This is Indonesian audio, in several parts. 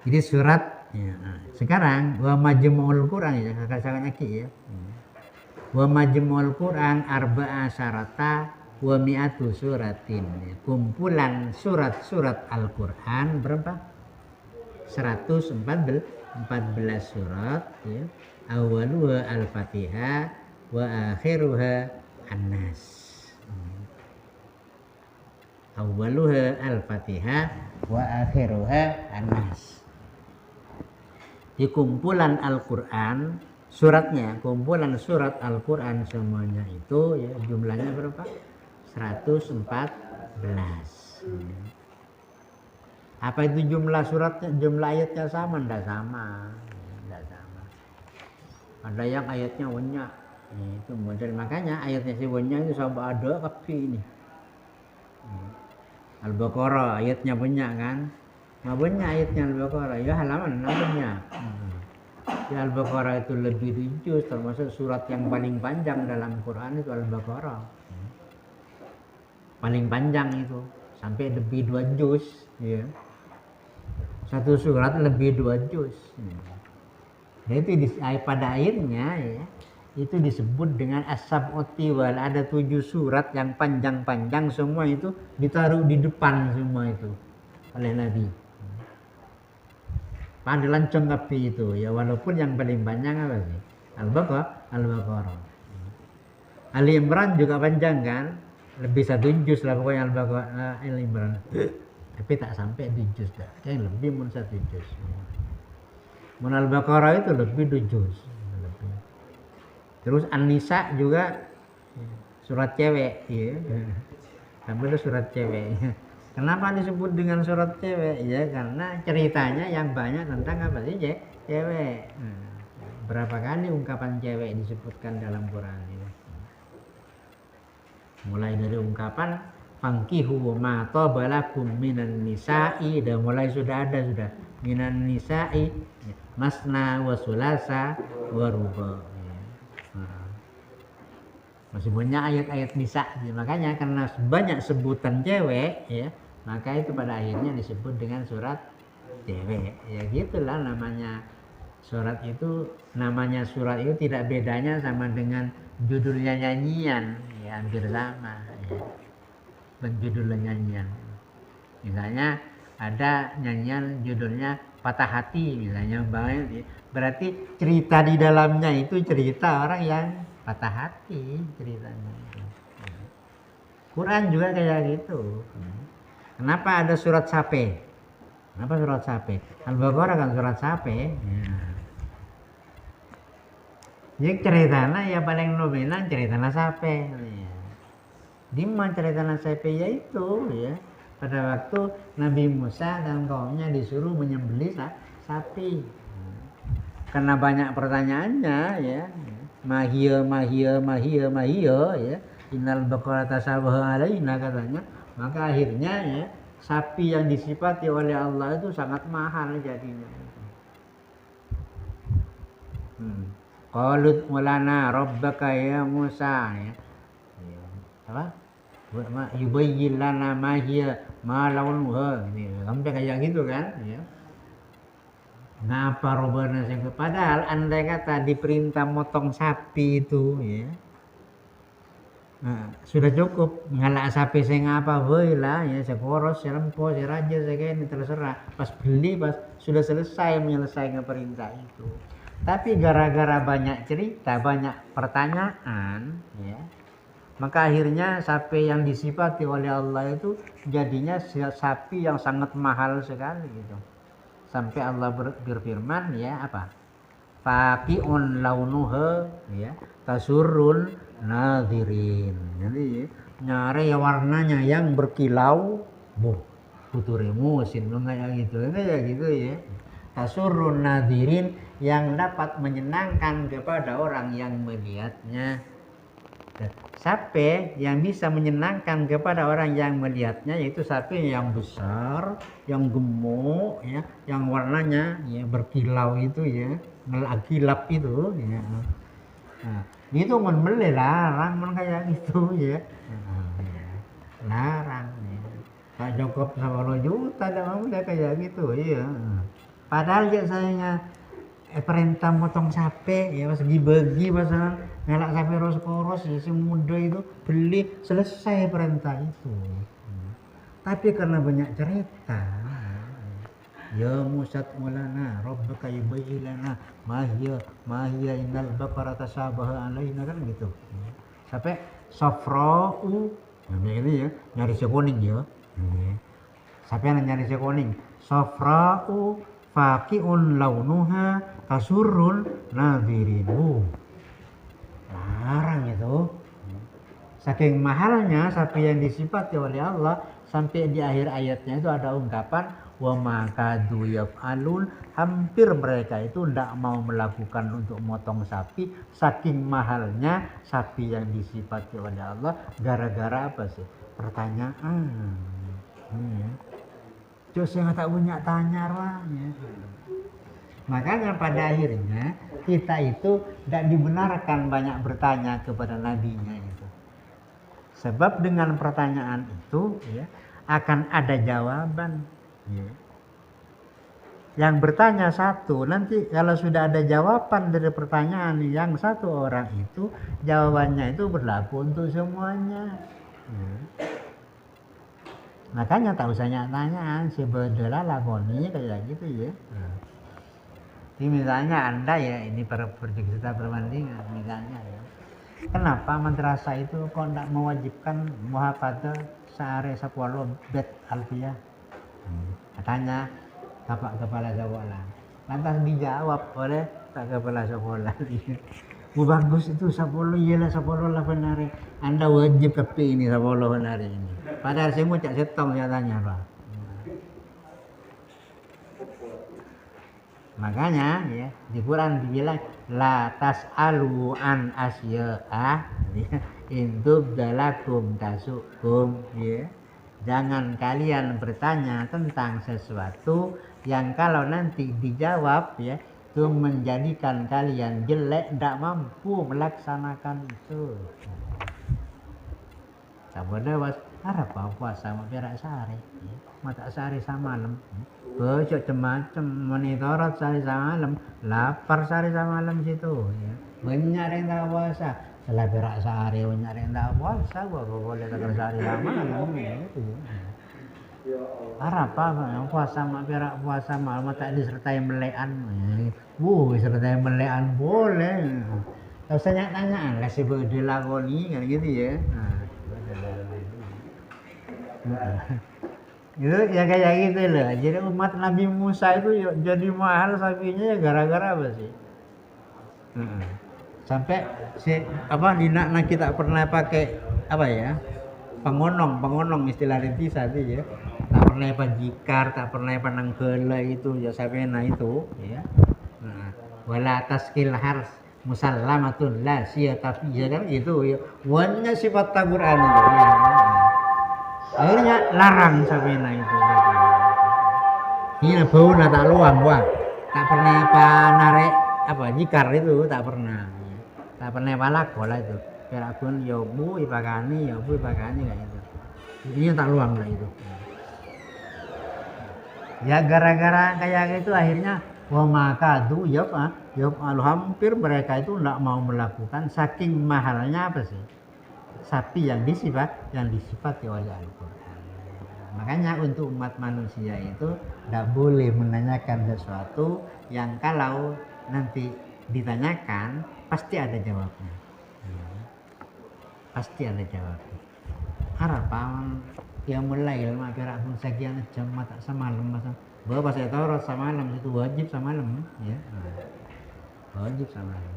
Jadi surat ya, sekarang wa majmu'ul Quran ya kakak-kakaknya Ki ya. Wa majmu'ul Quran arba'a syarata wa mi'atu suratin. Kumpulan surat-surat Al-Qur'an berapa? 114 surat ya. Awaluha Al-Fatihah wa akhiruha An-Nas. Awaluha Al-Fatihah wa akhiruha An-Nas. Di kumpulan Al-Quran suratnya, kumpulan surat Al-Quran semuanya itu ya, jumlahnya berapa? 114. Apa itu jumlah suratnya, jumlah ayatnya sama? Tidak sama, tidak sama. Ada yang ayatnya banyak itu model, makanya ayatnya si banyak itu sampai ada kapi ini Al-Baqarah ayatnya banyak kan. Banyak ayatnya Al-Baqarah ya, halaman banyak. Ya, Al-Baqarah itu lebih 7 juz, termasuk surat yang paling panjang dalam Quran itu Al-Baqarah. Paling panjang itu sampai lebih 2 juz ya. Satu surat lebih 2 juz. Nah, itu pada akhirnya ya, itu disebut dengan as-sab'ati wal, ada 7 surat yang panjang-panjang, semua itu ditaruh di depan semua itu oleh Nabi. Pada lancong kapi itu ya, walaupun yang paling panjang apa sih? Al-Baqarah. Ali Imran juga panjang kan? Lebih 1 juz lah pokoknya Al-Baqarah, Ali Imran. Tapi tak sampai 2 juz dah. Yang lebih mun 1 juz. Mun Al-Baqarah itu lebih 2 juz. Terus An-Nisa juga surat cewek ya. Sampai itu surat cewek. Kenapa disebut dengan surat cewek? Ya karena ceritanya yang banyak tentang apa sih cewek. Berapa kali ungkapan cewek disebutkan dalam Quran ini? Mulai dari ungkapan fankihu ma tabalakum minan nisa'i, dan mulai sudah minan nisa'i masna wa sulasa wa ruba. Masih banyak ayat-ayat nisa, makanya karena banyak sebutan cewek ya, maka itu pada akhirnya disebut dengan surat cewek. Ya gitulah namanya surat itu, namanya surat itu tidak bedanya sama dengan judulnya nyanyian, ya hampir sama ya. Penjudulnya nyanyian. Misalnya ada nyanyian judulnya Patah Hati misalnya, berarti cerita di dalamnya itu cerita orang yang patah hati ceritanya. Quran juga kayak gitu. Kenapa ada surat Sape? Kenapa surat Sape? Al-Baqarah kan surat Sape. Ya. Jadi ceritanya ya paling nominal ceritanya Sape. Ya. Di mana ceritanya Sape yaitu ya pada waktu Nabi Musa dan kaumnya disuruh menyembelih sapi. Karena banyak pertanyaannya ya. Mahia ya, innal baqara tasabaha alaina katanya, maka akhirnya ya sapi yang disifati oleh Allah itu sangat mahal jadinya. Qalut mulana rabbaka ya Musa ya. Apa? Yubayyin lana ma hiya ma launuha. Sampai kayak gitu kan ya. Ngapa robana sing, padahal andai kata diperintah motong sapi itu ya, sudah cukup ngalak sapi sing apa boy lah ya, sekoros, serempo, seraja, segini terserah. Pas beli pas sudah selesai menyelesaikan perintah itu. Tapi gara-gara banyak cerita, banyak pertanyaan ya, maka akhirnya sapi yang disifati oleh Allah itu jadinya sapi yang sangat mahal sekali gitu. Sampai Allah berfirman ya apa? Faqi'un launuha ya, tasurrun nadhirin. Jadi nyare ya warnanya yang berkilau, puturi musin kayak gitu. Kayak gitu ya. Tasurrun nadhirin, yang dapat menyenangkan kepada orang yang melihatnya. Sapi yang bisa menyenangkan kepada orang yang melihatnya yaitu sapi yang besar, yang gemuk ya, yang warnanya ya berkilau itu ya. ngelagilap itu ya. Nah, itu membeli larang kayak gitu ya. Larang ya. Pak Jokop 10 juta dah udah kayak gitu ya. Padahal dia sayanya perintah motong sapi ya pas dibagi pasal ngelak sapi ros-koros ya si muda itu beli selesai perintah itu. Tapi karena banyak cerita ya musad mulana rabbaka yubayyin lana ma hiya innal baqara tasabaha alaina kan gitu. Sampai safra'u nah ini ya nyari si kuning ya. Sampai nyari si kuning safra'u faqi'un launuha tasurrul nadhirin. Larang itu. Saking mahalnya sapi yang disifati oleh Allah sampai di akhir ayatnya itu ada ungkapan wa ma kadu yaf'alun, hampir mereka itu tidak mau melakukan untuk motong sapi saking mahalnya sapi yang disifati oleh Allah. Gara-gara apa sih? Pertanyaan. Terus yang tak punya tanya lah ya. Makanya pada akhirnya kita itu tidak dibenarkan banyak bertanya kepada nabinya itu. Sebab dengan pertanyaan itu ya, akan ada jawaban. Ya. Yang bertanya satu, nanti kalau sudah ada jawaban dari pertanyaan yang satu orang itu, jawabannya itu berlaku untuk semuanya. Ya. Makanya tak usah tanyaan, sebetulnya lakoni kayak gitu ya. Ini misalnya Anda ya, ini para peserta perbandingan misalnya ya. Kenapa madrasah itu kok tidak mewajibkan muhafadzah sehari 10 bet alfiyah? Katanya Bapak Kepala Sekolah. Lantas dijawab oleh Pak Kepala Sekolah. Bagus itu 10 iyalah 10 lah benar. Anda wajib kepi ini 10 benar ini. Padahal saya mau cak setong saya tanya Pak. Makanya ya di Quran dibilang la tas'alu an asya'a intub dalakum tasukum ya. Jangan kalian bertanya tentang sesuatu yang kalau nanti dijawab ya itu menjadikan kalian jelek, tidak mampu melaksanakan itu. Sabda was harap puasa mau perak sehari ya. Mata sehari samalam bocok macam monitorat sehari samalam, lapar sehari samalam situ ya. Banyak yang tak puasa setelah perak sehari banyak yang tak puasa gua boleh tak sehari samalam gitu ya. Harap apa yang puasa mak perak puasa malam tak disertai melekan disertai melekan boleh. Tak usah tanyaan lah sebab dilakoni kan gitu ya. Itu ya kayak gitu loh. Jadi umat Nabi Musa itu jadi mahal sapinya ya gara-gara apa sih? Sampai si di nak kita pernah pakai apa ya? Pengonong istilah rintis tadi ya. Tak pernah jikar, tak pernah nangkela itu ya sapena itu ya. Wala taskil hars musallamatun la siyata fi kan itu ya. Wannya sifat Al-Qur'an itu. Ya. Akhirnya larang sapena itu. Ini bau tak luang wah. Tak pernah narik jikar itu tak pernah. Tak pernah lakola itu. Perakun ya bu ipakani kayak itu. Ini tak luang lah itu. Ya gara-gara kayak gitu akhirnya wamakadu hampir mereka itu tidak mau melakukan saking mahalnya apa sih? Sapi yang disifati oleh Al-Quran. Makanya untuk umat manusia itu tidak boleh menanyakan sesuatu yang kalau nanti ditanyakan pasti ada jawabnya. Pasti ada jawabnya. Harapan yang mulai lama perak pun sekian jam mata semalam masa bahwa saya tahu semalam itu wajib semalam ya. Wajib semalam.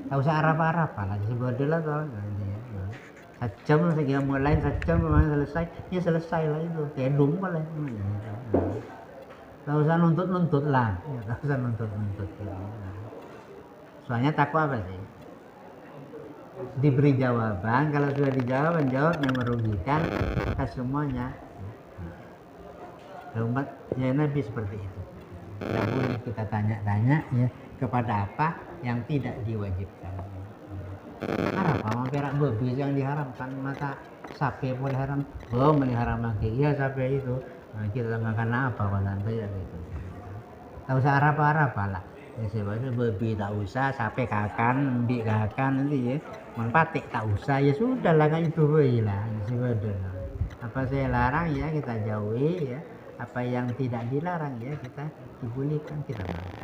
Tak usah arap-arap lah sebetulnya toh. Sejam sekian mulai sejam memang selesai ya selesai lah itu kedung boleh. Tak usah nuntut lah. Tak usah nuntut. Soalnya takut apa sih? Diberi jawaban, kalau sudah dijawab yang merugikan kita semuanya. Umat ya Nabi seperti itu. Tidak boleh kita tanya-tanya ya kepada apa yang tidak diwajibkan. Harap sama perak babi yang diharamkan, masa sapi pun diharam, belum diharam lagi. Iya sapi itu, nah, kita makan apa makan saja gitu. Tak usah harap-harap lah. Ya sebabnya babi tak usah, sapi kakan, ambil kakan nanti ya. Manfatik tak usah, ya sudah lah kan itu lah. Sebabnya apa saya larang ya kita jauhi ya. Apa yang tidak dilarang ya kita dibolehkan, kita larang.